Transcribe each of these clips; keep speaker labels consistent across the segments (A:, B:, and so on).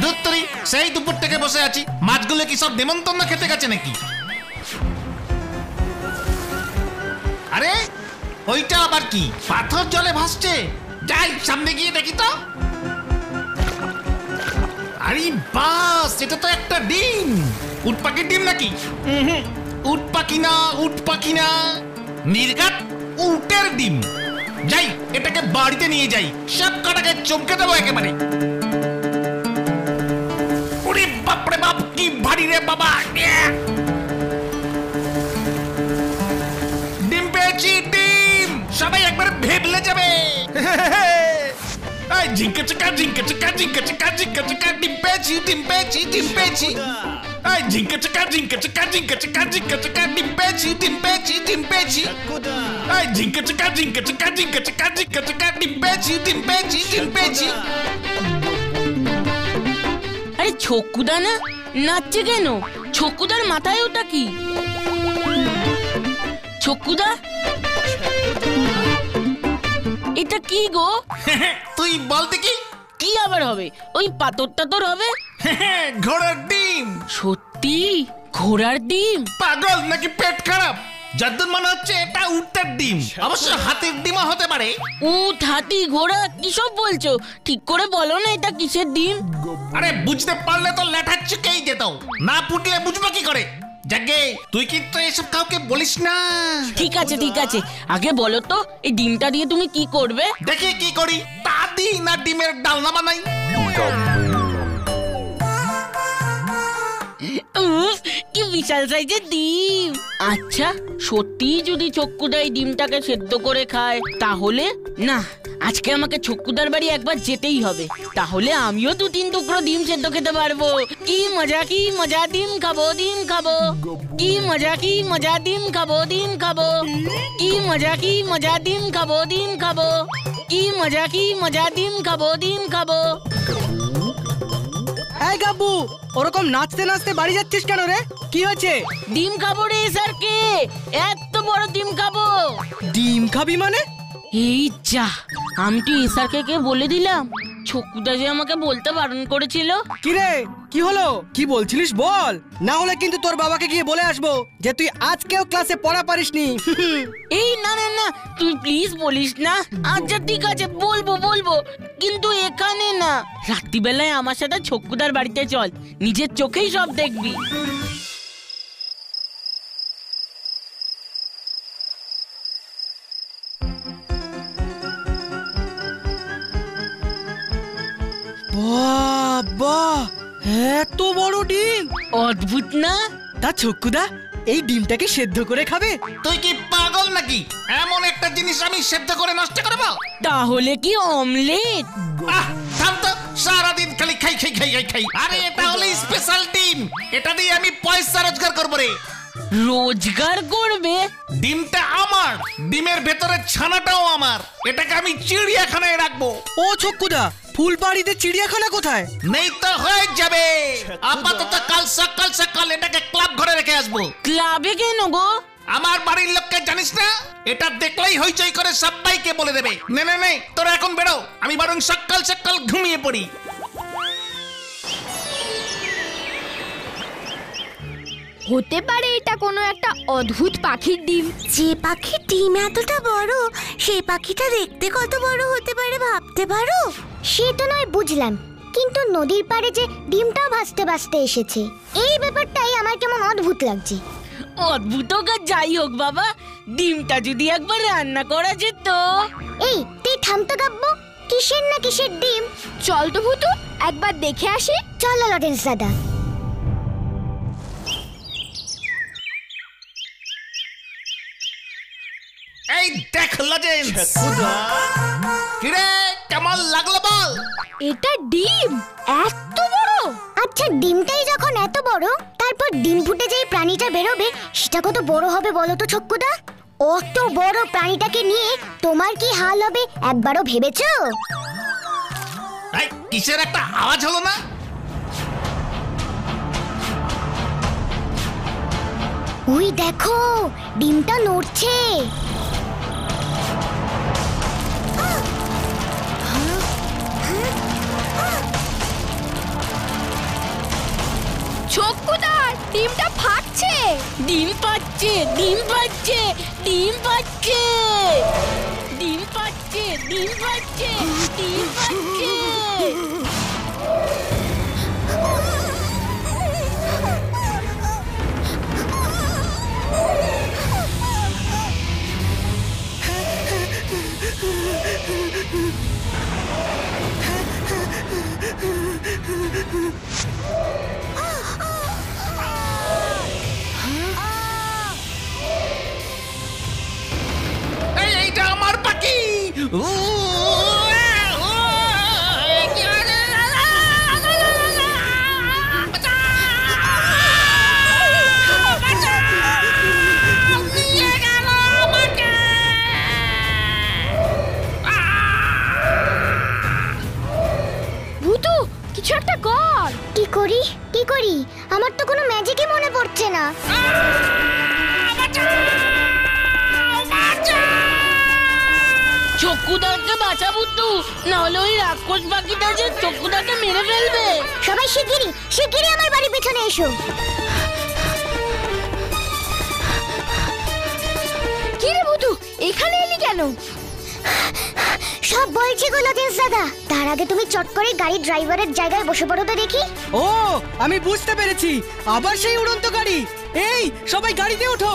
A: দুত্তরি সেই দুপুর থেকে বসে আছি, মাছগুলো কি সব নেমন্তন্ন খেতে গেছে নাকি? আরে ওইটা আবার কি? পাথর জলে ভাসছে। যাই সামনে গিয়ে দেখি তো। আরে বাস, এটা তো একটা ডিম। উট পাখির ডিম নাকি? উট পাখি না, উট পাখি না, নির্ঘাত উটের ডিম। যাই এটাকে বাড়িতে নিয়ে যাই, সব কটাকে চমকে দেবো একেবারে। ওরে বাপরে বাপ, কি ভারী রে বাবা। ডিম পেয়েছি, ডিম। সবাই একবার ভেবলে যাবে। ঝিঙ্কা চিকা ঝিঙ্কা চিকা ঝিঙ্কা চিকা ঝিঙ্কা চিকা, ডিম পেয়েছি, ডিম পেয়েছি, ডিম পেয়েছি। ঝিঙ্কা চিকা ঝিঙ্কা চিকা ঝিঙ্কা চিকা ঝিঙ্কা চিকা, ডিম পেয়েছি, ডিম পেয়েছি, ডিম পেয়েছি। ঝিঙ্কা চিকা ঝিঙ্কা চিকা ঝিঙ্কা চিকা ঝিঙ্কা চিকা, ডিম পেয়েছি, ডিম পেয়েছি, ডিম পেয়েছি।
B: আরে ছকুদা না নাচছে কেন? ছকুদার মাথায় ওটা কি? ছকুদা, এটা কি গো?
A: তুই বলতে কি?
B: কি আবার হবে? ওই পাথর টাতর হবে?
A: ঘোড়ার ডিম।
B: সত্যি ঘোড়ার ডিম?
A: পাগল নাকি পেট খারাপ? যদ্দূর মনে হচ্ছে এটা উটের ডিম। অবশ্য হাতির ডিমও হতে পারে।
B: উট, হাতি, ঘোড়া কি সব বলছো? ঠিক করে বলো না এটা কিসের ডিম?
A: আরে বুঝতে পারলে তো লেঠাচ্ছুকেই যেত, না ফুটলে বুঝবো কি করে? যাকে তুই কিন্তু এসব কাউকে বলিস না।
B: ঠিক আছে ঠিক আছে, আগে বলো তো এই ডিমটা দিয়ে তুমি কি করবে?
A: দেখি কি করি। তা দিই না ডিমের ডালনা বানাই।
B: উফ, কি বিশাল সাইজের ডিম। আচ্ছা সত্যি যদি ছক্কুদা এই ডিমটাকে সেদ্ধ করে খায় তাহলে? না, আজকে আমাকে ছক্কুদার বাড়ি একবার যেতেই হবে, তাহলে আমিও 2-3 টুকরো ডিম সেদ্ধ খেতে পারবো। কি মজা, কি মজা, ডিম খাবো, ডিম খাবো। কি মজা, কি মজা, ডিম খাবো, ডিম খাবো। কি মজা, কি মজা, ডিম খাবো, ডিম খাবো। কি মজা, কি মজা, ডিম খাবো, ডিম খাবো।
C: এই গাব্বু, ওরকম নাচতে নাচতে বাড়ি যাচ্ছিস কেন রে? কি হয়েছে?
B: ডিম খাবো রে স্যারকে, এত বড় ডিম খাবো।
C: ডিম খাবি মানে?
B: এই যা, আমি তো এসআরকে বলে দিলাম। ছকুদা যে আমাকে বলতে বারণ করেছিল।
C: কি রে, কি হলো? কি বলছিলিস বল, না হলে কিন্তু তোর বাবাকে গিয়ে বলে আসবো যে তুই আজকেও ক্লাসে পড়া পারিসনি।
B: এই না না না, তুই প্লিজ বলিস না। আচ্ছা ঠিক আছে, বলবো বলবো, কিন্তু এখানে না। রাত্রিবেলায় আমার সাথে ছকুদার বাড়িতে চল, নিজের চোখেই সব দেখবি।
C: বাবা, এত বড় ডিম!
B: অদ্ভুত না?
C: তা ছক্কুদা এই ডিমটাকে সেদ্ধ করে খাবে?
A: তুই কি পাগল নাকি? এমন একটা জিনিস আমি সেদ্ধ করে নষ্ট করবো?
B: তাহলে কি অমলেট?
A: থাম তো, সারাদিন খালি খাই খাই খাই খাই খাই। আরে এটা হলো স্পেশাল ডিম, এটা দিয়ে আমি পয়সা রোজগার করবো রে।
B: রোজগার করবে?
A: ডিমটা আমার, ডিমের ভেতরে ছানাটাও আমার। এটাকে আমি চিড়িয়াখানায় রাখবো।
C: ও ছক্কুদা, ফুলবাড়িতে চিড়িয়াখানা কোথায়?
A: নেই তো হয়ে যাবে। আপাতত কাল সকাল সকাল এটাকে ক্লাব ঘরে রেখে আসবো।
B: ক্লাবে কেন গো?
A: আমার বাড়ির লোককে জানিস না? এটা দেখলেই হইচই করে সবাইকে বলে দেবে। নে নে নে, তোরা এখন বেরো, আমি বরং সকাল সকাল ঘুমিয়ে পড়ি।
D: হতে পারে এটা কোনো একটা অদ্ভুত পাখির ডিম।
E: যে পাখির ডিম এতটা বড়, সেই পাখিটা দেখতে কত বড় হতে পারে ভাবতে পারো?
D: সে তো নয় বুঝলাম, কিন্তু নদীর পাড়ে যে ডিমটাও ভাসতে ভাসতে এসেছে, এই ব্যাপারটাই আমার কেমন অদ্ভুত লাগছে।
B: অদ্ভুত হোক আর যাই হোক বাবা, ডিমটা যদি একবার রান্না করা যেত।
D: এই তুই থামতো গাব্বু, কিসের না কিসের ডিম। চল তো ভুতু, একবার দেখে আসি। চলো লরেন্স দাদা।
A: এই দেখ লজেন্স, কিরে কেমন লাগলো বল?
D: এটা ডিম এত বড়? আচ্ছা ডিমটাই যখন এত বড়, তারপর ডিম ফুটে যেই প্রাণীটা বেরোবে সেটা কত বড় হবে বলো তো ছক্কুদা? অত বড় প্রাণীটাকে নিয়ে তোমার কি হাল হবে একবারও ভেবেছো?
A: এই কিসের একটা আওয়াজ হলো না?
D: ওই দেখো, ডিমটা নড়ছে।
E: ডিমটা ফাটছে।
B: ডিম পাচ্ছে, ডিম পাচ্ছে, ডিম পাচ্ছে, ডিম পাচ্ছে, ডিম পাচ্ছে, ডিম পাচ্ছে।
A: এইটা আমার পাখি।
D: ভূতু কিছু একটা কর। কি করি কি করি, আমার তো কোনো ম্যাজিকই মনে পড়ছে না।
B: চক্কুদারকে বাঁচা বুদ্ধু, নাহলে ওই রাক্ষস পাখিটা যে চক্কুদারকে মেরে ফেলবে।
D: সবাই শিগগিরই শিগগিরই আমার বাড়ির পেছনে এসো।
E: কি রে ভূতু, এখানে এলি কেন?
D: সব বলছি গো লজেন্স দাদা, তার আগে তুমি চট করে গাড়ি ড্রাইভারের জায়গায় বসে পড়ো তো দেখি।
C: ও আমি বুঝতে পেরেছি, আবার সেই উড়ন্ত গাড়ি। এই সবাই গাড়িতে ওঠো।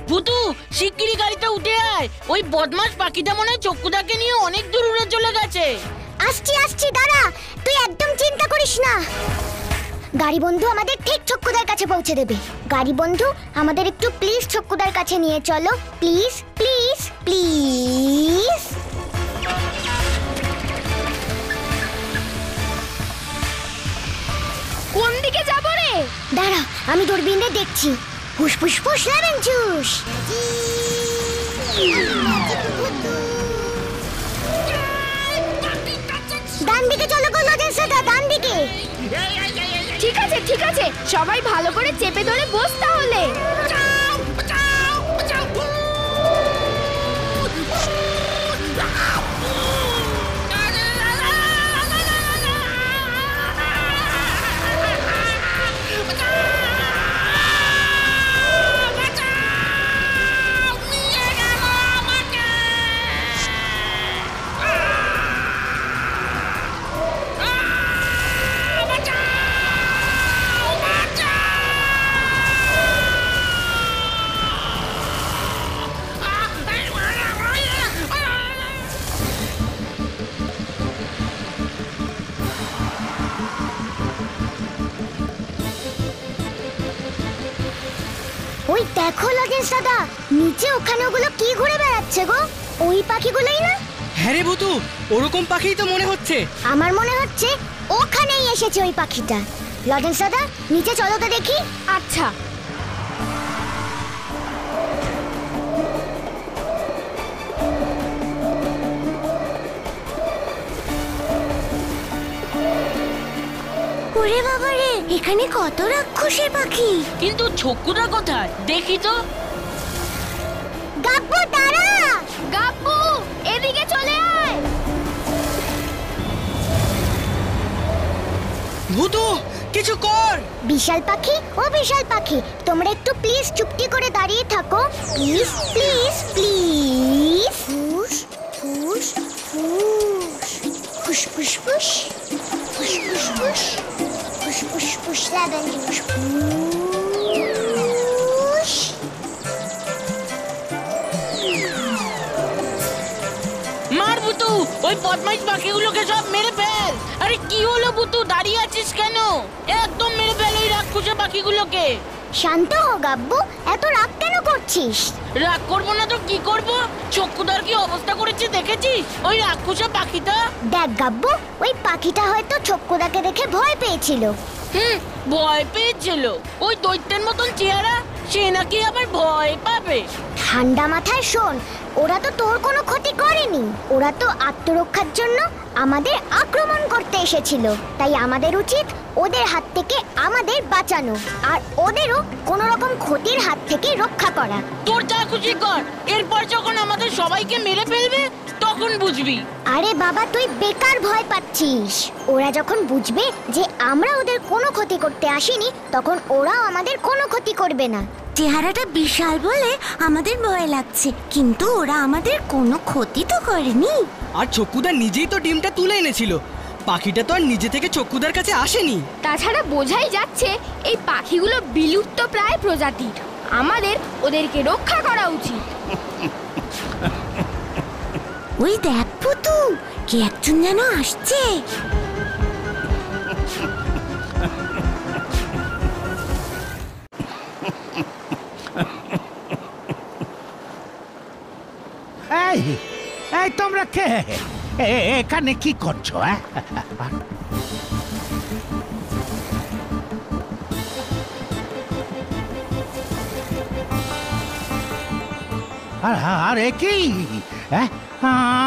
B: ভূতু শিগগিরই গাড়িতে উঠে আয়, ওই বদমাস পাখিটা মনে হয় চক্কুদাকে নিয়ে অনেক দূর উড়ে চলে গেছে।
D: আসছি আসছি, দাঁড়া, তুই একদম চিন্তা করিস না। গাড়ি বন্ধু আমাদের ঠিক চক্কুদার কাছে পৌঁছে দেবে। গাড়ি বন্ধু আমাদের একটু প্লিজ চক্কুদার কাছে নিয়ে চলো, প্লিজ প্লিজ প্লিজ।
E: কোন দিকে যাব রে?
D: দাঁড়া, আমি দূরবীনে দেখছি। হুস ফুস ফুস লেমন জুস। ডান দিকে চলো গো লজেন্স দাদা, ডান দিকে।
E: ঠিক আছে, সবাই ভালো করে চেপে ধরে বস তাহলে।
D: ওই দেখো লজেন্স দাদা, নিচে ওখানে ওগুলো কি ঘুরে বেড়াচ্ছে গো? ওই পাখিগুলোই না?
C: হ্যাঁ রে ভূতু, ওরকম পাখিই তো মনে হচ্ছে।
D: আমার মনে হচ্ছে ওখানেই এসেছে ওই পাখিটা। লজেন্স দাদা নিচে চলো তো দেখি।
E: আচ্ছা।
D: ওরে বাবা রে, এখানে কত রাক্ষসের পাখি।
B: কিন্তু চক্কুদা কোথায় দেখি তো।
D: গাব্বু দাঁড়া।
E: গাব্বু এদিকে চলে আয়।
C: ভূতু কিছু কর।
D: বিশাল পাখি ও বিশাল পাখি, তোমরা একটু প্লিজ চুপটি করে দাঁড়িয়ে থাকো, প্লিজ প্লিজ প্লিজ। ফুস ফুস ফুস ফুস ফুস ফুস ফুস ফুস ফুস ফুস ফুস লেমন জুস। ফুস।
B: মার ভূতু, ওই বদমাইশ পাখিগুলোকে সব মেরে ফেল। আরে কি হলো ভূতু, দাঁড়িয়ে আছিস কেন? একদম মেরে ফেল ওই রাক্ষসের পাখিগুলোকে।
D: শান্ত হো গাব্বু, এত রাগ কেন করছিস?
B: রাগ করবো না তো কি করব? চক্কুদার কি অবস্থা করেছে দেখেছিস ওই রাক্ষসের পাখিটা?
D: দেখ গাব্বু, ওই পাখিটা হয়তো চক্কুদাকে দেখে ভয় পেয়েছিল।
B: ভয় পেয়েছিল? ওই দৈত্যের মতন চেহারা, সে নাকি আবার ভয় পাবে?
D: ঠান্ডা মাথায় শোন, ওরা তো তোর কোনো ক্ষতি করেনি। ওরা তো আত্মরক্ষার জন্য আমাদের আক্রমণ করতে এসেছিল। তাই আমাদের উচিত ওদের হাত থেকে আমাদের বাঁচানো, আর ওদেরও কোনো রকম ক্ষতির হাত থেকে রক্ষা করা।
B: তোর যা খুশি কর, এরপর যখন আমাদের সবাইকে মেরে ফেলবে তখন কখন বুঝবি?
D: আরে বাবা তুই বেকার ভয় পাচ্ছিস। ওরা যখন বুঝবে যে আমরা ওদের কোনো ক্ষতি করতে আসিনি, তখন ওরাও আমাদের কোনো ক্ষতি করবে না।
E: চেহারাটা বিশাল বলে আমাদের ভয় লাগছে, কিন্তু ওরা আমাদের কোনো ক্ষতি তো করেনি।
C: আর চক্কুদা নিজেই তো ডিমটা তুলে এনেছিল, পাখিটা তো আর নিজে থেকে চক্কুদার কাছে আসেনি।
F: তাছাড়া বোঝাই যাচ্ছে এই পাখিগুলো বিলুপ্ত প্রায় প্রজাতির। আমাদের ওদেরকে রক্ষা করা উচিত।
E: ওই দেখ পুতু, কে একজন যেন আসছে।
A: এই এই তোমরা কে? এখানে কি করছো? আরে কি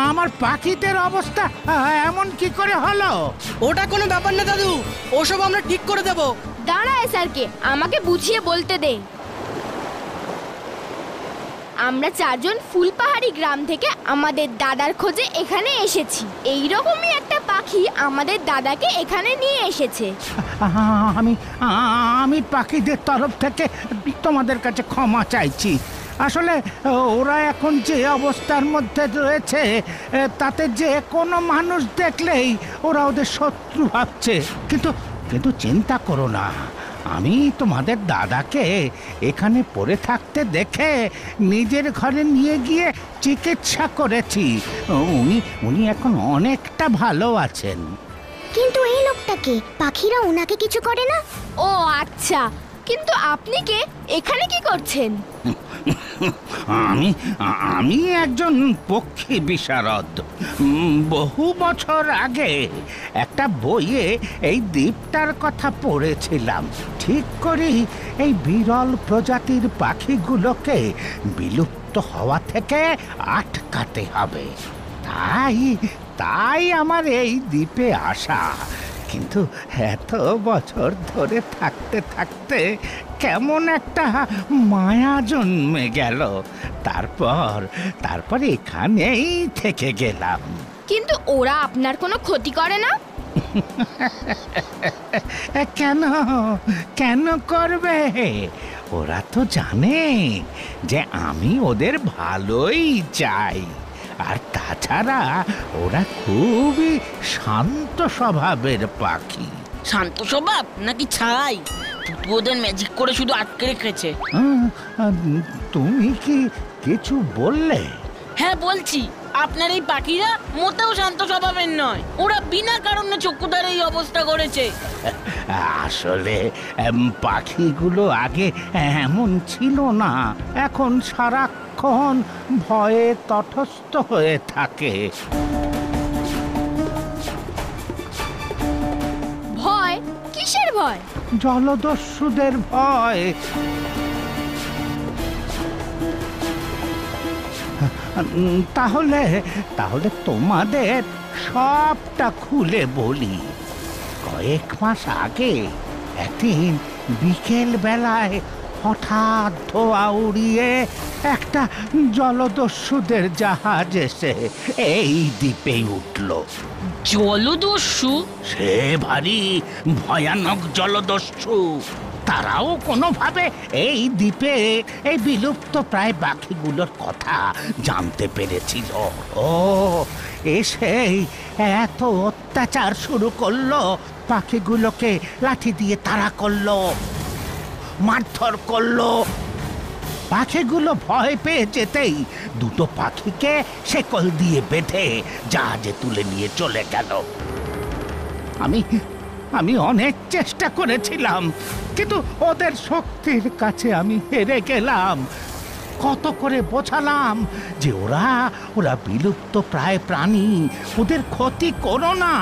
A: আমার পাখিদের অবস্থা এমন কি করে হলো?
C: ওটা কোনো ব্যাপার না দাদু, ওসব আমরা ঠিক করে দেব।
F: দাঁড়া স্যারকে আমাকে বুঝিয়ে বলতে দে। আমরা চারজন ফুলপাহাড়ি গ্রাম থেকে আমাদের দাদার খোঁজে এখানে এসেছি। এইরকমই একটা পাখি আমাদের দাদাকে এখানে নিয়ে এসেছে।
A: আমি পাখিদের তরফ থেকে তোমাদের কাছে ক্ষমা চাইছি। আসলে ওরা এখন যে অবস্থার মধ্যে রয়েছে তাতে যে কোনো মানুষ দেখলেই ওরা ওদের শত্রু ভাবছে। কিন্তু চিন্তা করো না, আমি তোমাদের দাদাকে এখানে পড়ে থাকতে দেখে নিজের ঘরে নিয়ে গিয়ে চিকিৎসা করেছি। উনি এখন অনেকটা ভালো আছেন।
D: কিন্তু এই লোকটাকে পাখিরা ওনাকে কিছু করে না?
F: ও আচ্ছা, কিন্তু আপনি কে? এখানে কি করছেন?
A: আমি একজন পক্ষী বিশারদ। বহু বছর আগে একটা বইয়ে এই দ্বীপটার কথা পড়েছিলাম। ঠিক করি এই বিরল প্রজাতির পাখিগুলোকে বিলুপ্ত হওয়া থেকে আটকাতে হবে। তাই আমার এই দ্বীপে আসা। কিন্তু এত বছর ধরে থাকতে থাকতে কেমন একটা মায়া জন্মে গেল। তারপর এখানেই থেকে গেলাম।
F: কিন্তু ওরা আপনার কোনো ক্ষতি করে না?
A: কেন করবে? ওরা তো জানে যে আমি ওদের ভালোই চাই। আর তাছাড়া ওরা খুবই শান্ত স্বভাবের পাখি।
B: শান্ত স্বভাব নাকি ছাই? ওদের ম্যাজিক করে শুধু আটকে রেখেছে।
A: তুমি কি কিছু বললে?
B: হ্যাঁ বলছি, আপনার এই পাখিরা মোটেও শান্ত স্বভাবের নয়। ওরা বিনা কারণে চক্ষুদার এই অবস্থা করেছে।
A: আসলে পাখিগুলো আগে এমন ছিল না। এখন সারাক্ষণ ভয়ে তটস্থ হয়ে থাকে।
F: ভয়? কিসের ভয়?
A: জলদস্যুদের ভয়। তাহলে তোমাদের সবটা খুলে বলি। কয়েক মাস আগে একদিন বিকেল বেলায় হঠাৎ ধোঁয়া উড়িয়ে একটা জলদস্যুদের জাহাজ এসে এই দ্বীপে উঠল।
B: জলদস্যু?
A: সে ভারী ভয়ানক জলদস্যু। তারাও কোনোভাবে এই দ্বীপে এই বিলুপ্ত প্রায় পাখিগুলোর কথা জানতে পেরেছিল। এসেই এত অত্যাচার শুরু করলো, পাখিগুলোকে লাঠি দিয়ে তাড়া করলো, মারধর করলো। পাখিগুলো ভয় পেয়ে যেতেই দুটো পাখিকে শেকল দিয়ে বেঁধে জাহাজে তুলে নিয়ে চলে গেল। আমি অনেক চেষ্টা করেছিলাম, কিন্তু ওদের শক্তির কাছে আমি হেরে গেলাম। কত করে বোঝালাম যে ওরা বিলুপ্ত প্রায় প্রাণী, ওদের ক্ষতি করো না।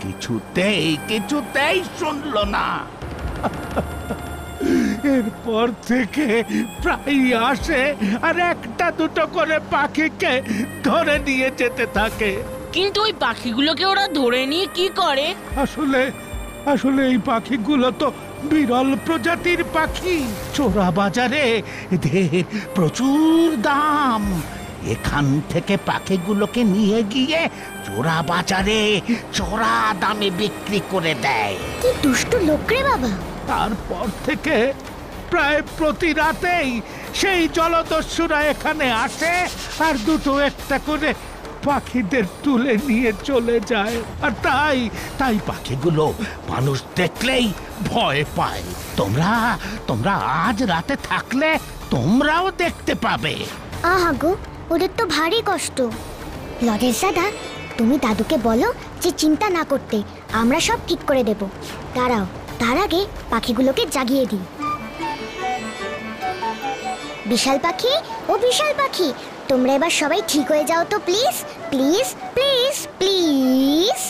A: কিছুতেই শুনলো না। এরপর থেকে প্রায় আসে আর একটা দুটো করে পাখিকে ধরে নিয়ে যেতে থাকে।
B: কিন্তু ওই পাখিগুলোকে ওরা ধরে নিয়ে কি করে?
A: আসলে এই পাখিগুলো তো বিরল প্রজাতির পাখি। চোরা বাজারে এদের প্রচুর দাম।
G: এখান থেকে পাখিগুলোকে নিয়ে গিয়ে চোরা বাজারে চড়া দামে বিক্রি করে দেয়।
D: কি দুষ্ট লোক রে বাবা।
G: তারপর থেকে প্রায় প্রতি রাতেই সেই জলদস্যুরা এখানে আসে আর দুটো একটা করে পাখিদের তুলে নিয়ে চলে যায়। আর তাই পাখিগুলো মানুষ দেখলেই ভয় পায়। তোমরা আজ রাতে থাকলে তোমরাও দেখতে পাবে।
D: আহা গো, ওদের তো ভারী কষ্ট। লজের দাদা, তুমি দাদুকে বলো যে চিন্তা না করতে, আমরা সব ঠিক করে দেব। দাঁড়াও, তার আগে পাখিগুলোকে জাগিয়ে দিই। বিশাল পাখি ও বিশাল পাখি, তোমরা এবার সবাই ঠিক হয়ে যাও তো প্লিজ প্লিজ প্লিজ প্লিজ।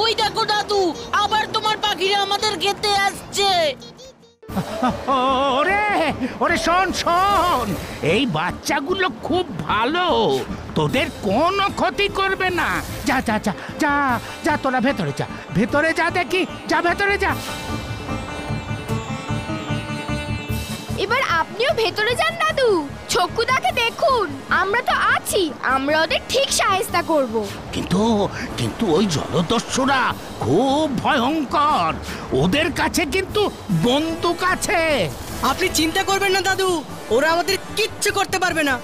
B: ওই দেখো দাদু, আবার তোমার পাখিরা আমাদের খেতে আসছে।
G: ওরে শোন, এই বাচ্চাগুলো খুব ভালো, তোদের কোনো ক্ষতি করবে না। যা যা যা যা যা, তোরা ভেতরে যা দেখি, যা ভেতরে যা।
F: এবার আপনিও ভেতরে যান দাদু, ছক্কুদাকে দেখুন, আমরা তো আছি, আমরা ওদের ঠিক সাহায্য করব।
G: কিন্তু ওই জলদস্যুরা খুব ভয়ঙ্কর, ওদের কাছে কিন্তু বন্দুক আছে।
C: আপনি চিন্তা করবেন না দাদু, ওরা আমাদের কিচ্ছু করতে পারবে না।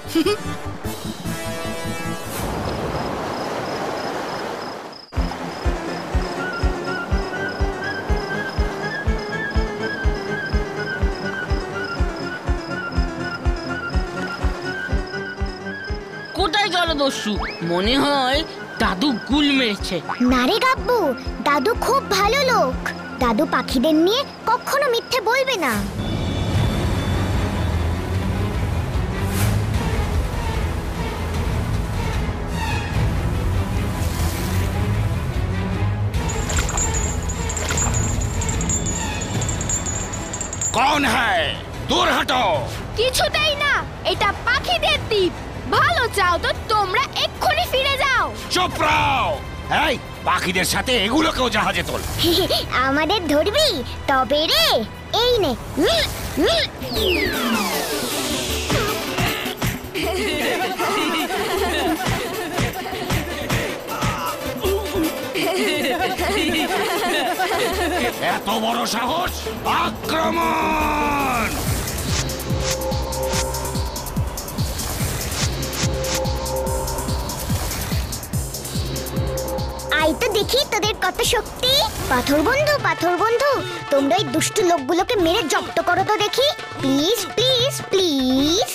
B: কোথায় জলদস্যু? মনে হয় দাদু গুল মেরেছে।
D: না রে গাব্বু, দাদু খুব ভালো লোক। দাদু পাখিদের নিয়ে কখনো মিথ্যে বলবে না।
A: कौन है? दूर हटो।
F: কিছুতেই না, এটা পাখিদের দ্বীপ। ভালো চাও তো তোমরা এক্ষুনি ফিরে যাও।
A: চুপ রাও। এই পাখিদের সাথে এগুলোকেও জাহাজে তোল।
D: আমাদের ধরবি? তবে রে, এই নে।
A: এত বড় সাহস! আক্রমণ!
D: আই তো দেখি তোদের কত শক্তি। পাথর বন্ধু, তোমরা এই দুষ্ট লোকগুলোকে মেরে জব্দ করো তো দেখি, প্লিজ প্লিজ প্লিজ।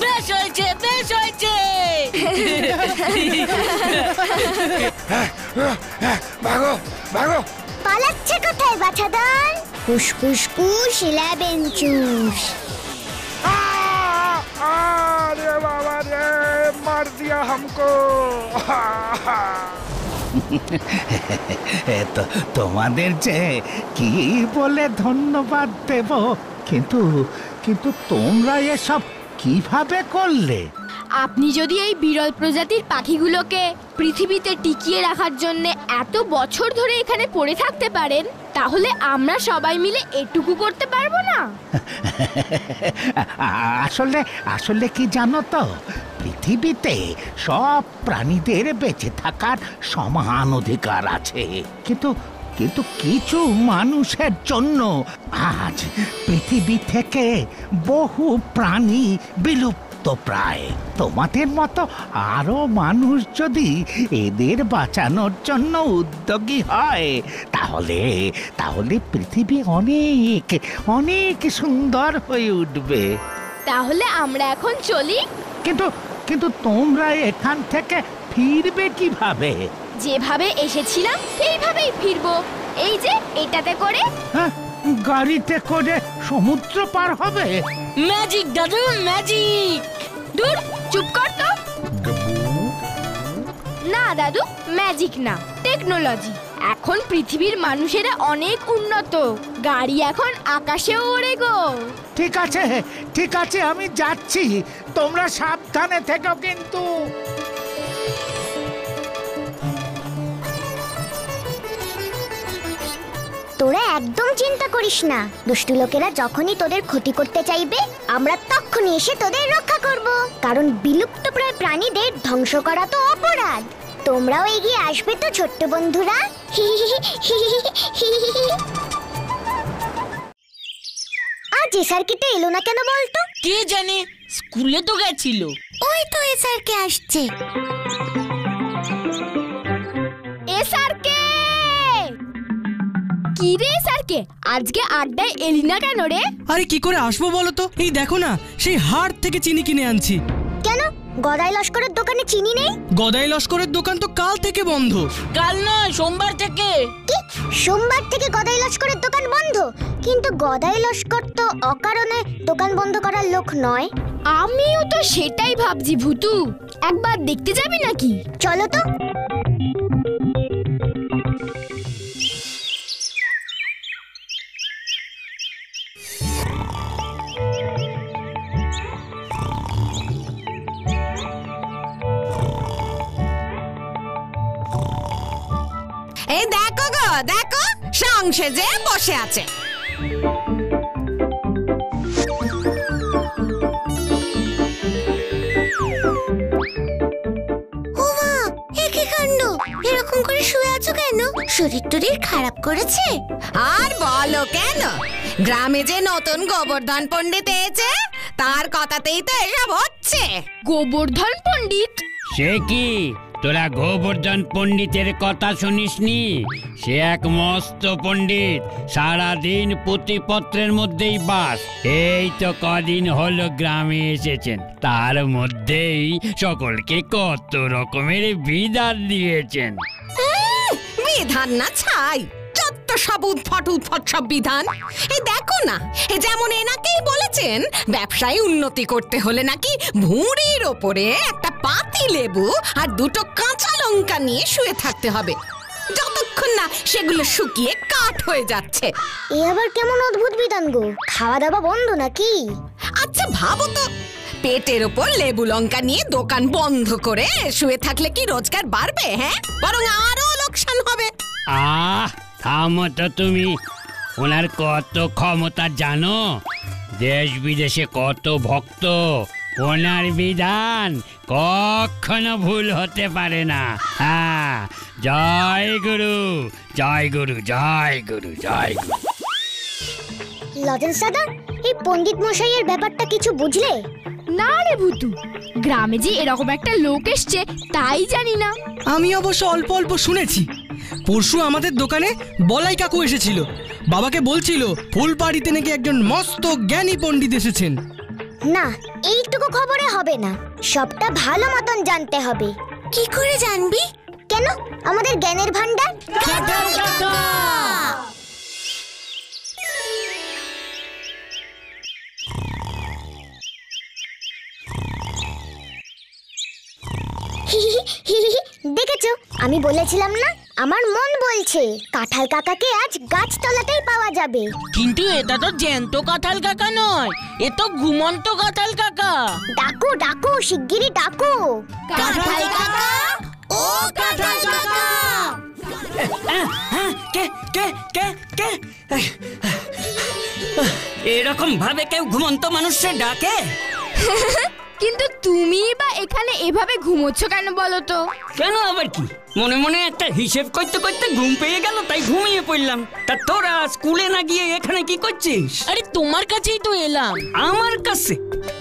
B: বেশ হয়েছে, বেশ হয়েছে।
A: ভাগো ভাগো।
D: পালাচ্ছে কোথায় বাছাধন? কুশ কুশ কুশ 11 চুষ।
G: अरे बाबा रे, मार दिया हमको। তো তোমাদের যে কি বলে ধন্যবাদ দেব, কিন্তু তোমরা এসব কিভাবে করলে?
F: আপনি যদি এই বিরল প্রজাতির পাখিগুলোকে পৃথিবীতে টিকিয়ে রাখার জন্য এত বছর ধরে এখানে পড়ে থাকতে পারেন, তাহলে আমরা সবাই মিলে এটুকু করতে পারবো না?
G: আসলে কি জানো তো, পৃথিবীতে সব প্রাণীদের বেঁচে থাকার সমান অধিকার আছে, কিন্তু কিছু মানুষের জন্য আজ পৃথিবী থেকে বহু প্রাণী বিলুপ্ত লুপ্তপ্রায়। তোমাদের মতো আরো মানুষ যদি এদের বাঁচানোর জন্য উদ্যোগী হয় তাহলে তাহলে পৃথিবী অনেক অনেক সুন্দর হয়ে উঠবে।
F: তাহলে আমরা এখন চলি।
G: কিন্তু কিন্তু তোমরা এখান থেকে ফিরবে কিভাবে?
F: যেভাবে এসেছিলাম সেইভাবেই ফিরবো। এই যে এটাতে করে।
G: হ্যাঁ, গাড়িতে করে সমুদ্র পার হবে?
B: ম্যাজিক দাদু, ম্যাজিক।
F: দূর, চুপ কর তো। না দাদু, ম্যাজিক না, টেকনোলজি। এখন পৃথিবীর মানুষেরা অনেক উন্নত, গাড়ি এখন আকাশেও ওড়ে গো।
G: ঠিক আছে ঠিক আছে, আমি যাচ্ছি, তোমরা সাবধানে থেকো কিন্তু।
D: তোরা একদম চিন্তা করিস না, দুষ্টু লোকেরা যখনই তোদের ক্ষতি করতে চাইবে আমরা তখনই এসে তোদের রক্ষা করব, কারণ বিলুপ্তপ্রায় প্রাণীদের ধ্বংস করা তো অপরাধ। তোমরাও এগিয়ে আসবে তো ছোট্ট বন্ধুরা। আজ এসআরকে এলো না কেন বলতো?
B: কে জানে, স্কুলে তো গেছিল।
E: ওই তো এসআরকে আসছে।
F: এসআরকে! কি রে এসআরকে, আজকে আড্ডায় এলি না কেন রে?
C: আরে কি করে আসবো বলো তো? এই দেখো না, সেই হাট থেকে চিনি কিনে আনছি।
D: কেন গদাই লস্করের দোকানে চিনি নেই?
C: গদাই লস্করের দোকান তো কাল থেকে বন্ধ।
B: কাল নয়, সোমবার থেকে।
D: কি সোমবার থেকে গদাই লস্করের দোকান বন্ধ? কিন্তু গদাই লস্কর তো অকারণে দোকান বন্ধ করার লোক নয়।
F: আমিও তো সেটাই ভাবছি ভুতু, একবার দেখতে যাবি নাকি?
D: চলো তো।
E: এই দেখো গো, দেখো সংসেজে বসে আছে। এরকম করে শুয়ে আছো কেন? শরীর টরীর খারাপ করেছে? আর বলো কেন, গ্রামে যে নতুন গোবর্ধন পণ্ডিত এসেছে তার কথাতেই তো এসব হচ্ছে।
F: গোবর্ধন পণ্ডিত?
H: সে কি, তোরা গোবর্ধন পণ্ডিতের কথা শুনিসনি? সে এক মস্ত পণ্ডিত, সারাদিন পুঁথিপত্রের মধ্যেই বাস। এই তো কদিন হলো গ্রামে এসেছেন, তার মধ্যেই সকলকে কত রকমের বিধান দিয়েছেন।
E: বিধান না ছাই, যত সব উদ্ভট উদ্ভট সব বিধান। এই দেখো না, এই যেমন এনাকেই বলেছেন ব্যবসায় উন্নতি করতে হলে নাকি ভুঁড়ির ওপরে একটা পাতি লেবু আর দুটো কাঁচা লঙ্কা নিয়ে শুয়ে থাকতে হবে, যতক্ষণ না সেগুলো শুকিয়ে কাঠ হয়ে যাচ্ছে।
D: এ আবার কেমন অদ্ভুত বিধান গো? খাওয়া দাওয়া বন্ধ নাকি?
E: আচ্ছা ভাবো তো, পেটের ওপর লেবু লঙ্কা নিয়ে দোকান বন্ধ করে শুয়ে থাকলে কি রোজগার বাড়বে? হ্যাঁ, বরং আরো লোকসান হবে।
H: থামো তো তুমি, ওনার কত ক্ষমতা জানো? দেশ বিদেশে কত ভক্ত, ওনার বিধান কখনো ভুল হতে পারে না। হ্যাঁ, জয় গুরু জয় গুরু জয় গুরু জয় গুরু।
D: লজেন্স দাদা, এই পণ্ডিত মশাইয়ের ব্যাপারটা কিছু বুঝলে?
F: না রে ভুতু, গ্রামে যে এরকম একটা লোক এসছে তাই জানি না।
C: আমি অবশ্য অল্প অল্প শুনেছি। পরশু আমাদের দোকানে বলাই কাকু এসেছিল, বাবাকে বলছিল ফুলবাড়িতে নাকি একজন মস্ত জ্ঞানী পণ্ডিত এসেছেন।
D: না, এইটুকু খবরে হবে না, সবটা ভালো মতন জানতে হবে।
E: কি করে জানবি?
D: কেন, আমাদের জ্ঞানের ভান্ডার। দেখেছো, আমি বলেছিলাম না, আমার মন বলছে কাঁঠাল কাকাকে আজ গাছতলাতেই পাওয়া যাবে।
B: কিন্তু এটা তো জ্যান্ত কাঁঠাল কাকা নয়, এ তো ঘুমন্ত কাঁঠাল কাকা।
D: ডাকো ডাকো, শিগগিরই ডাকো।
E: কাঁঠাল কাকা, ও কাঁঠাল কাকা।
I: কে কে কে কে এরকম ভাবে কেউ ঘুমন্ত মানুষকে ডাকে?
F: কিন্তু তুমি বা এখানে এভাবে ঘুমোচ্ছ কেন বলো তো?
I: কেন আবার কি? মনে মনে একটা হিসেব করতে করতে ঘুম পেয়ে গেল, তাই ঘুমিয়ে পড়লাম। তা তোরা স্কুলে না গিয়ে এখানে কি করছিস?
B: আরে তোমার কাছেই তো এলাম।
I: আমার কাছে?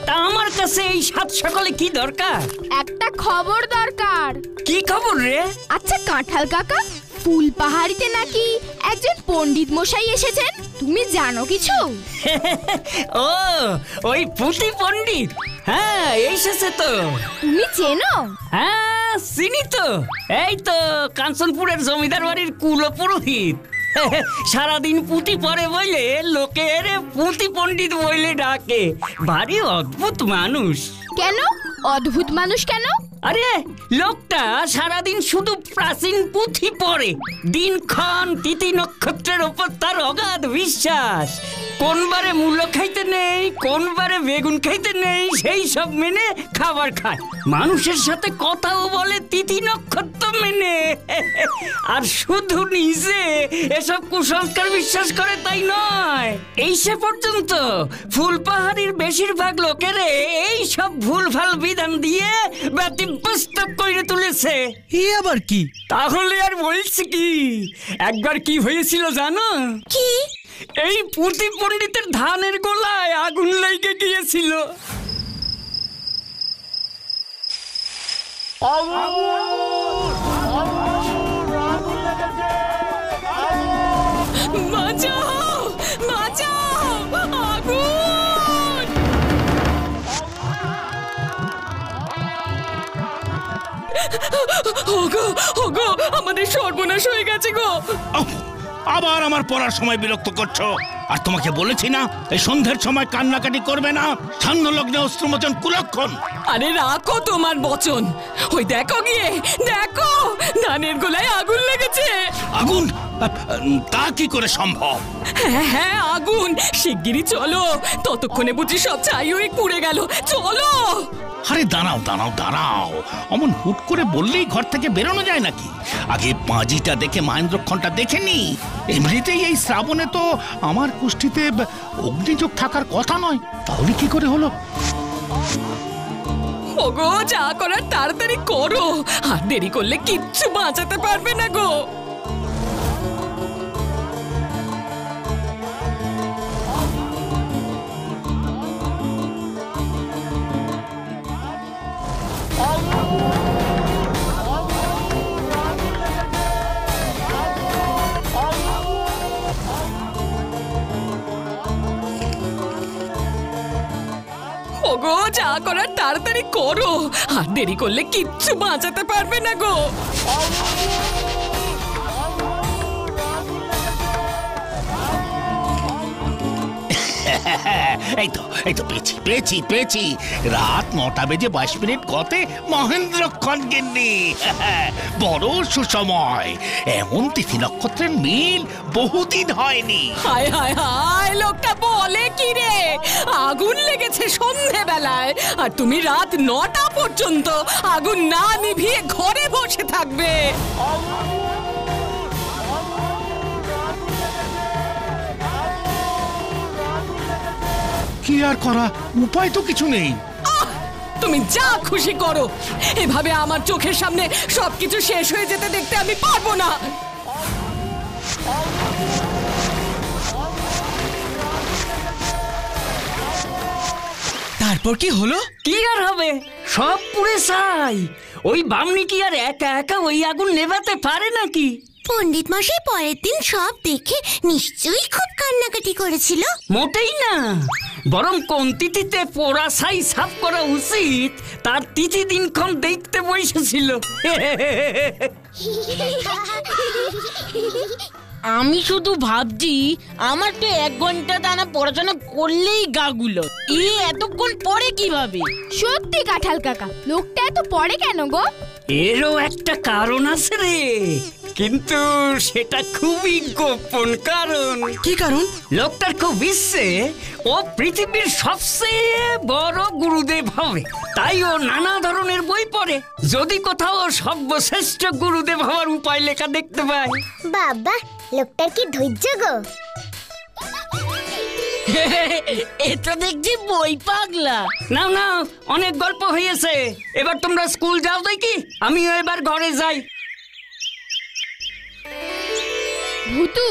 I: তা আমার কাছে এই সাত সকালে কি দরকার?
F: একটা খবর দরকার।
I: কি খবর রে?
F: আচ্ছা কাঁঠাল কাকা, ফুলপাহাড়িতে নাকি একজন পণ্ডিত মশাই এসেছেন, তুমি জানো কিছু?
I: ও, ওই পুঁথি পণ্ডিত, হ্যাঁ এসেছে তো।
F: তুমি চেনো?
I: হ্যাঁ চিনি তো, এই তো কাঞ্চনপুরের জমিদার বাড়ির কুলপুরোহিত। সারাদিন পুঁথি পড়ে বলে লোকের পুঁথি পণ্ডিত বলে ডাকে। ভারী অদ্ভুত মানুষ।
F: কেন অদ্ভুত মানুষ কেন?
I: আরে লোকটা সারাদিন শুধু প্রাচীন পুঁথি পড়ে। দিনক্ষণ তিথি নক্ষত্রের ওপর তার অগাধ বিশ্বাস। কোন বারে মূলো খাইতে নেই, কোন বারে বেগুন খাইতে নেই, সেই সব মেনে খাবার খায়। মানুষের সাথে কথাও বলে তিথি নক্ষত্র মেনে। আর শুধু নিজে এসব কুসংস্কার বিশ্বাস করে তাই নয়, এই সে পর্যন্ত ফুলপাহাড়ির বেশিরভাগ লোকেরে এই সব ভুলভাল বিধান দিয়ে ব্যতিব্যস্ত করে তুলেছে।
C: এ আবার কি?
I: তাহলে আর বলছি কি, একবার কি হয়েছিল জানো?
D: কি?
I: এই পুঁথি পণ্ডিতের ধানের গোলায় আগুন লেগে গিয়েছিল। বাঁচাও, বাঁচাও, আগুন! ওগো, ওগো, আমাদের সর্বনাশ হয়ে গেছে গো।
A: আবার আমার পড়ার সময় বিরক্ত করছো। আর তোমাকে বলেছি না এই সন্ধ্যের সময় কান্নাকাটি করবে না, সান্ধ্য লগ্নে অস্ত্রমোচন কুলক্ষণ।
E: আরে রাখো তোমার বচন, ওই দেখো গিয়ে, দেখো ধানের গোলায় আগুন লেগেছে।
A: আগুন? তা কি করে সম্ভব?
E: হ্যাঁ হ্যাঁ আগুন, শিগগিরই চলো, ততক্ষণে বুঝি সব ছাই হয়ে পুড়ে গেল, চলো।
A: আরে দাঁড়াও দাঁড়াও দাঁড়াও, অমন হুট করে বললেই ঘর থেকে বেরোনো যায় নাকি? আগে পাঁজিটা দেখে মহেন্দ্রক্ষণটা দেখে নি। এমনিতেই এই শ্রাবণে তো আমার কুষ্ঠিতে অগ্নিযোগ থাকার কথা নয়, তাহলে কি করে হলো?
E: ওগো যা করার তাড়াতাড়ি করো, আর দেরি করলে কিচ্ছু বাঁচাতে পারবে না গো। ওগো যা করার তাড়াতাড়ি করো, আর দেরি করলে কিচ্ছু বাঁচাতে পারবে না গো।
A: এই তো পেয়েছি পেয়েছি পেয়েছি। রাত 9টা বেজে 22 মিনিট গতে মহেন্দ্রক্ষণ গিন্নি। বড় সুসময়, এমন তিথি নক্ষত্রের মিল বহুদিন হয়নি।
E: হায় হায় হায়, লোকটা বলে কি রে? আগুন লেগেছে সন্ধেবেলায়, আর তুমি রাত 9টা পর্যন্ত আগুন না নিভিয়ে ঘরে বসে থাকবে।
A: কি আর করা, উপায় তো কিছু নেই।
E: তুমি যা খুশি করো, এভাবে আমার চোখের সামনে সবকিছু শেষ হয়ে যেতে দেখতে আমি পারবো না।
C: তারপর কি হলো?
I: কি আর হবে, সব পুড়ে ছাই। ওই বামনি কি আর একা একা ওই আগুন নেভাতে পারে নাকি?
D: পণ্ডিত মশাই পরের দিন সব দেখে নিশ্চয়ই খুব কান্নাকাটি করেছিল।
I: মোটেই না, বরং কোন তিথিতে পোড়া ছাই সাফ করা উচিত তার তিথি দিনক্ষণ দেখতে বসেছিল।
B: আমি শুধু ভাবছি, আমার তো 1 ঘন্টা টানা পড়াশোনা করলেই গাগুলো, এতক্ষণ পড়ে কিভাবে?
F: সত্যি কাঁঠাল কাকা, লোকটা এত পড়ে কেন গো?
I: এরও একটা কারণ আছে রে, কিন্তু সেটা খুবই গোপন কারণ।
C: কি কারণ?
I: লোকটার খুব ইচ্ছে ও পৃথিবীর সবচেয়ে বড় গুরুদেব হবে, তাই ও নানা ধরনের বই পড়ে। যদি কোথাও সর্বশ্রেষ্ঠ গুরুদেব হওয়ার উপায় লেখা দেখতে পায়।
D: বাবা, লোকটার কি ধৈর্য গো।
B: এটা দেখছি বই পাগলা।
I: নাও নাও, অনেক গল্প হয়েছে, এবার তোমরা স্কুল যাও দেখি, আমিও এবার ঘরে যাই।
F: ভুতু,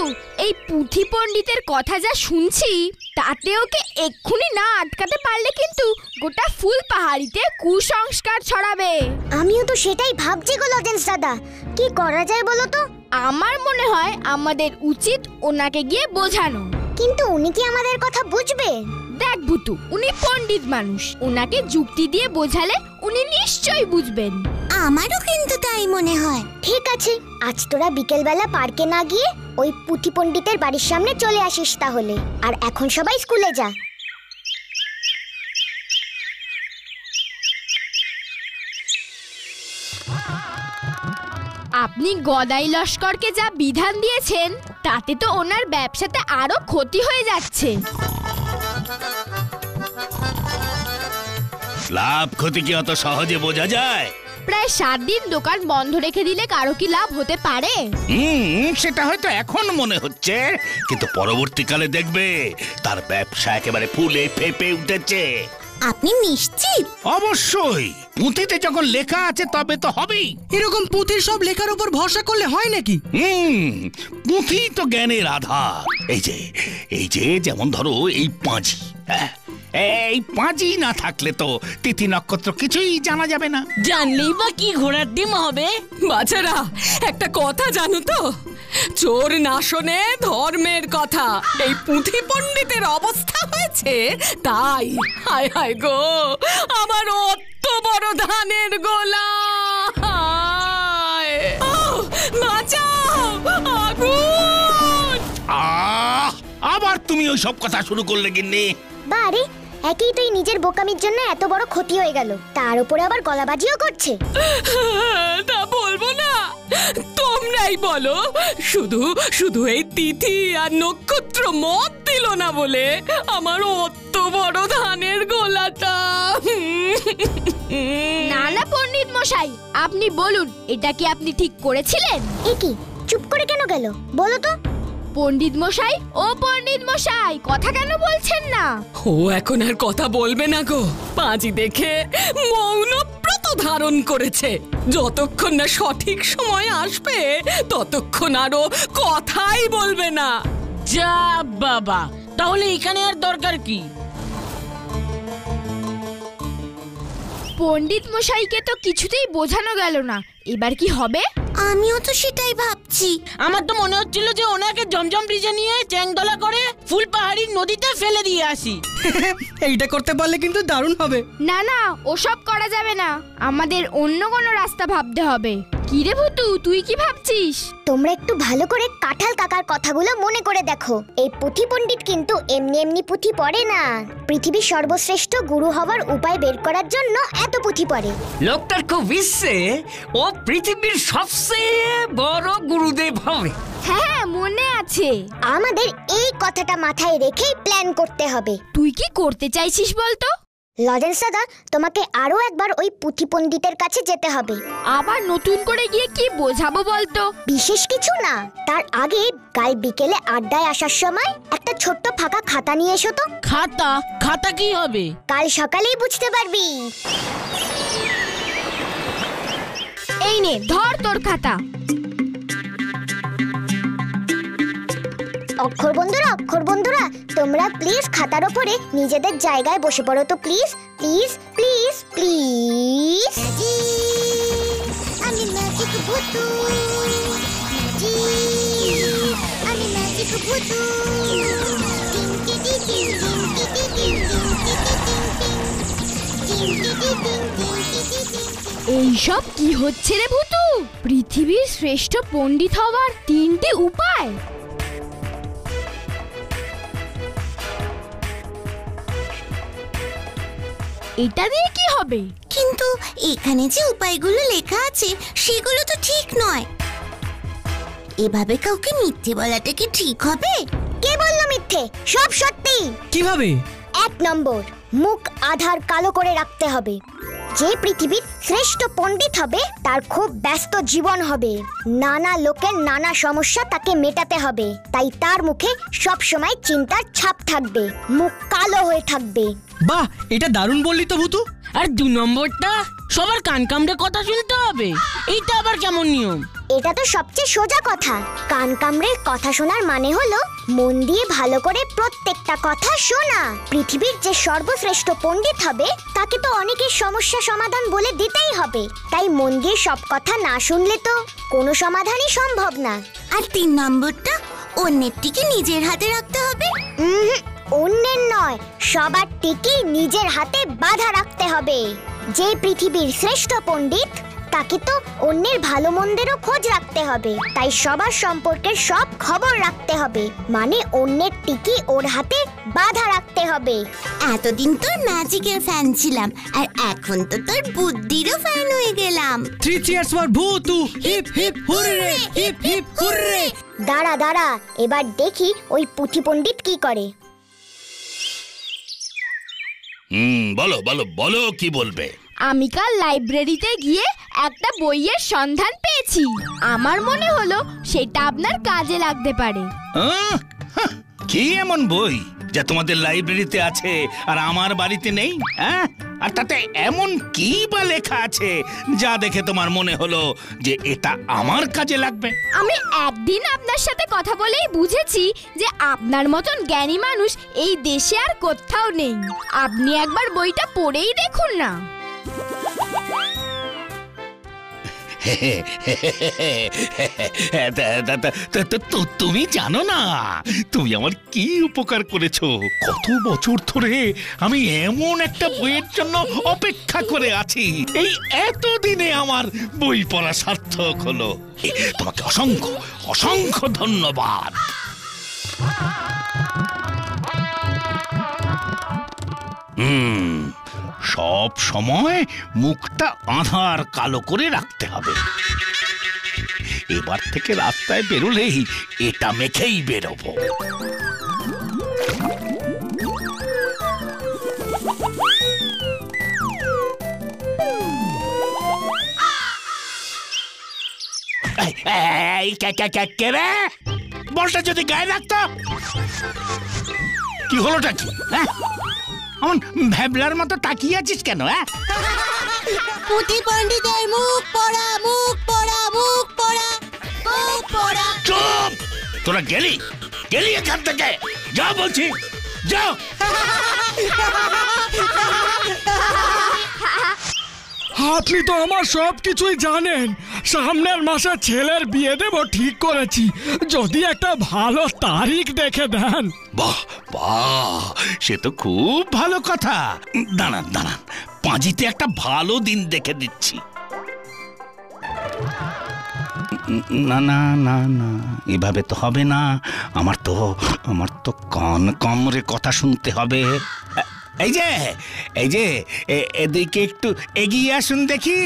F: এই পুঁথি পণ্ডিতের কথা যা শুনছি তাতে ওকে এক্ষুনি না আটকাতে পারলে কিন্তু গোটা ফুল পাহাড়িতে কুসংস্কার ছড়াবে।
D: আমিও তো সেটাই ভাবছি গো লজেন্স দাদা, কি করা যায় বলো তো?
F: আমার মনে হয় আমাদের উচিত ওনাকে গিয়ে বোঝানো।
D: কিন্তু উনি কি আমাদের কথা বুঝবে?
F: দেখ ভুতু, উনি পণ্ডিত মানুষ, ওনাকে যুক্তি দিয়ে বোঝালে উনি নিশ্চয়ই বুঝবেন।
D: আমারও কিন্তু তাই মনে হয়। ঠিক আছে, আজ তোরা বিকেলবেলা পার্কে না গিয়ে ওই পুঁথি পণ্ডিতের বাড়ির সামনে চলে আসিস তাহলে। আর এখন সবাই স্কুলে যা।
F: আপনি গদাই লস্করকে যা বিধান দিয়েছেন তাতে তো ওনার ব্যবসাতে আরো ক্ষতি হয়ে যাচ্ছে।
A: লাভ ক্ষতি কি অত সহজে বোঝা যায়?
F: প্রায় 7 দিন দোকান বন্ধ রেখে দিলে কারো কি লাভ হতে পারে?
A: সেটা হয়তো এখন মনে হচ্ছে, কিন্তু পরবর্তীকালে দেখবে তার ব্যবসা একেবারে ফুলে ফেপে উঠেছে।
D: আপনি নিশ্চিত?
A: অবশ্যই, পুঁথিতে যখন লেখা আছে তবে তো হবেই।
C: এরকম পুঁথির সব লেখার উপর ভরসা করলে হয় নাকি?
A: পুঁথি তো জ্ঞানের আধার। এই যে যেমন ধরো এই পাঁজি, এই পাঁজি না থাকলে তো তিথি নক্ষত্র কিছুই জানা যাবে না।
B: জানলেই বা কি ঘোড়ার ডিম হবে?
E: বাছারা, একটা কথা জানো তো, চোর না শোনে ধর্মের কথা। এই পুঁথি পণ্ডিতের অবস্থা হয়েছে তাই। হায় হায় গো, আমার অত বড় ধানের গোলা! বাঁচাও, আগুন!
A: আবার তুমি ওই সব কথা শুরু করলে গিন্নি।
D: বারে, একই তুই নিজের বোকামির জন্য এত বড় ক্ষতি হয়ে গেল, তার উপরে আবার গলাবাজিও করছে।
E: তা বলবো না, তোমরাই বলো। শুধু শুধু এই তিথি আর নক্ষত্র মত দিল না বলে আমার অত বড় ধানের গোলাটা।
F: না না পণ্ডিত মশাই, আপনি বলুন, এটা কি আপনি ঠিক করেছিলেন?
D: এ কি, চুপ করে কেন গেল বলো তো?
F: পণ্ডিত মশাই, ও পণ্ডিত মশাই, কথা কেন বলছেন না?
E: ও এখন আর কথা বলবে না গো। পাঁজি দেখে মৌন ব্রত ধারণ করেছে। যতক্ষণ না সঠিক সময় আসবে ততক্ষণ আরো কথাই বলবে না।
B: যা বাবা, তাহলে এখানে আর দরকার কি?
F: পণ্ডিত মশাইকে তো কিছুতেই বোঝানো গেল না, এবার কি হবে?
D: আমিও তো সেটাই ভাবছি।
B: আমার তো মনে হচ্ছিল যে ওনাকে জমজম ব্রিজে নিয়ে চ্যাংদোলা করে ফুল পাহাড়ির নদীতে ফেলে দিয়ে আসি।
C: এইটা করতে পারলে কিন্তু দারুণ হবে।
F: না না, ওসব করা যাবে না, আমাদের অন্য কোনো রাস্তা ভাবতে হবে। কি রে ভুতু, তুই কি ভাবছিস?
D: তোমরা একটু ভালো করে কাঁঠাল কাকার কথাগুলো মনে করে দেখো। এই পুঁথি পণ্ডিত কিন্তু এমনি এমনি পুঁথি পড়ে না। পৃথিবীর সর্বশ্রেষ্ঠ গুরু হওয়ার উপায় বের করার জন্য এত পুঁথি পড়ে।
I: লোকটার খুব ইচ্ছে ও পৃথিবীর সবচেয়ে বড় গুরুদেব হবে।
F: হ্যাঁ, মনে আছে।
D: আমাদের এই কথাটা মাথায় রেখেই প্ল্যান করতে হবে।
F: তুই কি করতে চাইছিস বলতো?
D: লজেন্স দাদা, তোমাকে আরো একবার ওই পুঁথি পণ্ডিতের কাছে যেতে হবে।
F: আবার নতুন করে গিয়ে কি বোঝাবো বলতো?
D: বিশেষ কিছু না, তার আগে কাল বিকেলে আড্ডায় আসার সময় একটা ছোট্ট ফাঁকা খাতা নিয়ে এসো তো।
B: খাতা? খাতা কি হবে?
D: কাল সকালেই বুঝতে পারবি।
F: এই নে, ধর তোর খাতা।
D: অক্ষর বন্ধুরা, তোমরা প্লিজ খাতার উপরে নিজেদের জায়গায় বসে পড়ো তো, প্লিজ প্লিজ প্লিজ প্লিজ। আমি ম্যাজিক ভুতু, আমি ম্যাজিক ভুতু।
F: এইসব কি হচ্ছে রে ভুতু? পৃথিবীর শ্রেষ্ঠ পণ্ডিত হওয়ার 3টে উপায়। এটা দিয়ে কি হবে?
D: কিন্তু এখানে যে উপায়গুলো লেখা আছে সেগুলো তো ঠিক নয়। এভাবে কাউকে মিথ্যে বলাটা কি ঠিক হবে? কে বললো মিথ্যে? সব সত্যি।
C: কিভাবে?
D: 1 নম্বর, মুখ আধার কালো করে রাখতে হবে। যে পৃথিবীর শ্রেষ্ঠ পণ্ডিত হবে তার খুব ব্যস্ত জীবন হবে, নানা লোকের নানা সমস্যা তাকে মেটাতে হবে, তাই তার মুখে সব সময় চিন্তার ছাপ থাকবে, মুখ কালো হয়ে থাকবে।
C: বাহ, এটা দারুণ বললি তো ভুতু।
B: আর 2 নম্বরটা, সবার কান কামড়ে কথা শুনতে হবে। এইটা আবার কেমন নিয়ম?
D: এটা তো সবচেয়ে সোজা কথা। কান কামড়ে কথা শোনার মানে হলো মন দিয়ে ভালো করে প্রত্যেকটা কথা শোনা। পৃথিবীর যে সর্বশ্রেষ্ঠ পণ্ডিত হবে তাকে তো অনেকের সমস্যা সমাধান বলে দিতেই হবে। তাই মন দিয়ে সব কথা না শুনলে তো কোনো সমাধানই সম্ভব না।
J: আর 3 নম্বরটা, অন্যের টিকে নিজের হাতে রাখতে হবে।
D: অন্যের নয়, সবার টিকে নিজের হাতে বাঁধা রাখতে হবে। যে পৃথিবীর শ্রেষ্ঠ পণ্ডিত তাকে তো অন্যের ভালো মন্দেরও খোঁজ রাখতে হবে। তাই সবার সম্পর্কের সব খবর রাখতে হবে, মানে অন্যের টিকি ওর হাতে বাঁধা রাখতে হবে।
J: এতদিন তোর ম্যাজিকের ফ্যান ছিলাম, আর এখন তো তোর বুদ্ধিরও ফ্যান হয়ে গেলাম।
C: 3 cheers for Bhutu, hip hip hurray, hip hip hurray.
D: দাঁড়া দাঁড়া, এবার দেখি ওই পুঁথি পণ্ডিত কি করে।
A: বলো বলো বলো, কি বলবে?
F: আমি কাল লাইব্রেরিতে গিয়ে একটা বইয়ের সন্ধান পেয়েছি। আমার মনে হলো সেটা আপনার কাজে লাগতে পারে।
A: কি এমন বই যা তোমাদের লাইব্রেরিতে আছে আর আমার বাড়িতে নেই? আর তাতে এমন কি বা লেখা আছে যা দেখে তোমার মনে হলো যে এটা আমার কাজে লাগবে?
F: আমি একদিন আপনার সাথে কথা বলেই বুঝেছি যে আপনার মতন জ্ঞানী মানুষ এই দেশে আর কোথাও নেই। আপনি একবার বইটা পড়েই দেখুন না।
A: তুমি জানো না তুমি আমার কি উপকার করেছো। কত বছর ধরে আমি এমন একটা বইয়ের জন্য অপেক্ষা করে আছি। এই এতদিনে আমার বই পড়া সার্থক হলো। তোমাকে অসংখ্য অসংখ্য ধন্যবাদ। সব সময় মুখটা আধার কালো করে রাখতে হবে। এবার থেকে রাস্তায় বেরোলেই এটা মেখেই বেরোবো। বলটা যদি গায়ে রাখতো কি হলোটা কি? এমন ভ্যাবলার মতো তাকিয়ে আছিস কেন?
J: পুঁথি পণ্ডিতের মুখ পড়া, মুখ পড়া, মুখ পড়া, মুখ পড়া।
A: চুপ! তোরা গেলি এখান থেকে, যা বলছি যাও।
C: আপনি তো আমার সব কিছুই জানেন। সামনের মাসে ছেলের বিয়ে দেব ঠিক করেছি, যদি একটা ভালো তারিখ দেখে দেন।
A: বাহ বাহ, সে তো খুব ভালো কথা। দাঁড়ান দাঁড়ান, পাঁজিতে একটা ভালো দিন দেখে দিচ্ছি। না না না না, এভাবে তো হবে না। আমার তো কান কামড়ে কথা শুনতে হবে। এই যে এদিকে একটু এগিয়ে আসুন দেখি,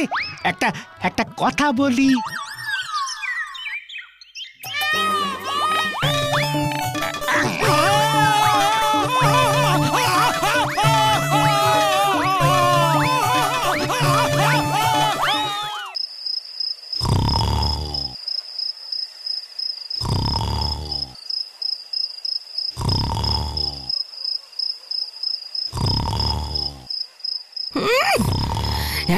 A: একটা কথা বলি।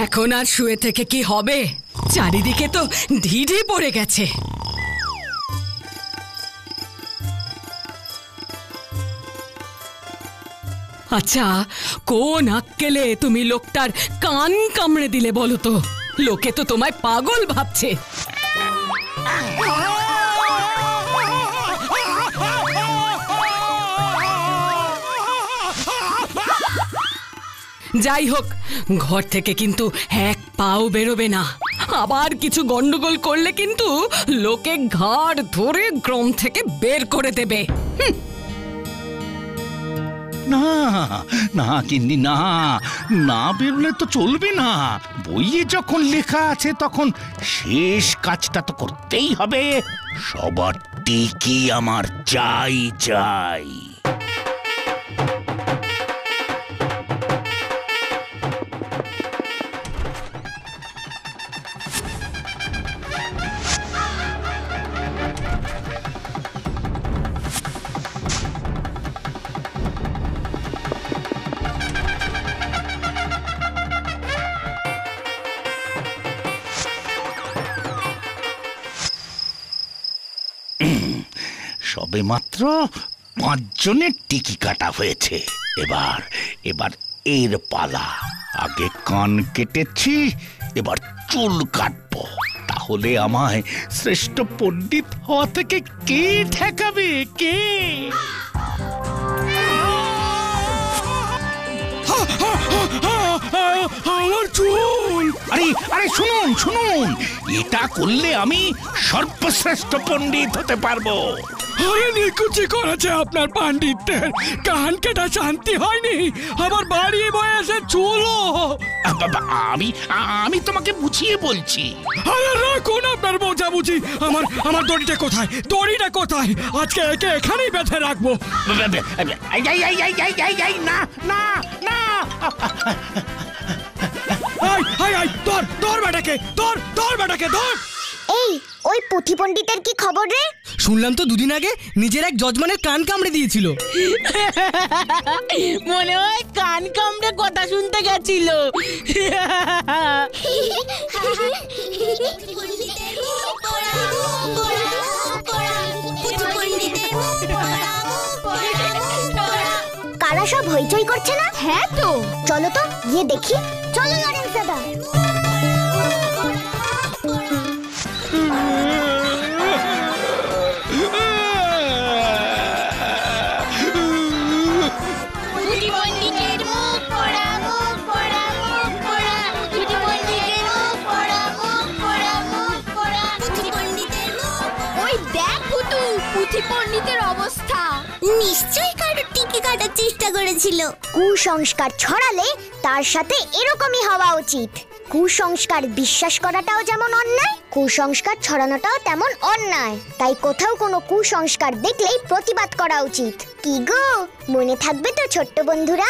E: এখন আর শুয়ে থেকে কি হবে? চারিদিকে তো ঢিঢি পড়ে গেছে। আচ্ছা, কোন আক্কেলে তুমি লোকটার কান কামড়ে দিলে বলো তো? লোকে তো তোমায় পাগল ভাবছে। যাই হোক, ঘর থেকে কিন্তু এক পাও বেরোবে না। আবার কিছু গন্ডগোল করলে কিন্তু লোকে ঘাড় ধরে গ্রাম থেকে বের করে দেবে।
A: না না গিন্নি, না না বেরোলে তো চলবে না। বইয়ে যখন লেখা আছে তখন শেষ কাজটা তো করতেই হবে। সবার টিকি আমার চাই চাই। সবে মাত্র 5 জনের টিকি কাটা হয়েছে। এবার এবার এর পালা। আগে কান কেটেছি, এবার চুল কাটবো। তাহলে আমায় শ্রেষ্ঠ পণ্ডিত হওয়া থেকে কে ঠেকাবে? কে?
C: আমার চুল!
A: আরে আরে শুনুন শুনুন, এটা করলে আমি সর্বশ্রেষ্ঠ পণ্ডিত হতে পারবো।
C: আরে নিকুচি করেছে আপনার পাণ্ডিত্যের। কান কেটা শান্তি হয়নি, আবার বাড়ি বয়সে চুলও।
A: আমি তোমাকে বুঝিয়ে বলছি।
C: আরে রাখুন আপনার বোঝাবুঝি। আমার দড়িটা কোথায়? দড়িটা কোথায়? আজকে একে এখানেই বেঁধে রাখবো।
A: না না না,
C: ধর বেটাকে, ধর বেটাকে, ধর।
D: এই ওই পুঁথি পণ্ডিতের কি খবর রে?
C: শুনলাম তো দুদিন আগে নিজের এক যজমানের কান কামড়ে দিয়েছিল।
B: মনে হয় কান কামড়ে কথা শুনতে গেছিল।
D: কারা সব হইচই করছে না?
F: হ্যাঁ তো,
D: চলো তো গিয়ে দেখি। চলো লরেন্স দাদা।
F: ওই দেখ পুতু, পুঁথি পণ্ডিতের অবস্থা।
D: নিশ্চয়ই কারো টিকি কাটার চেষ্টা করেছিল। কুসংস্কার ছড়ালে তার সাথে এরকমই হওয়া উচিত। কুসংস্কার বিশ্বাস করাটাও যেমন অন্যায়, কুসংস্কার ছড়ানোটাও তেমন অন্যায়। তাই কোথাও কোনো কুসংস্কার দেখলেই প্রতিবাদ করা উচিত। কি গো, মনে থাকবে তো ছোট্ট বন্ধুরা?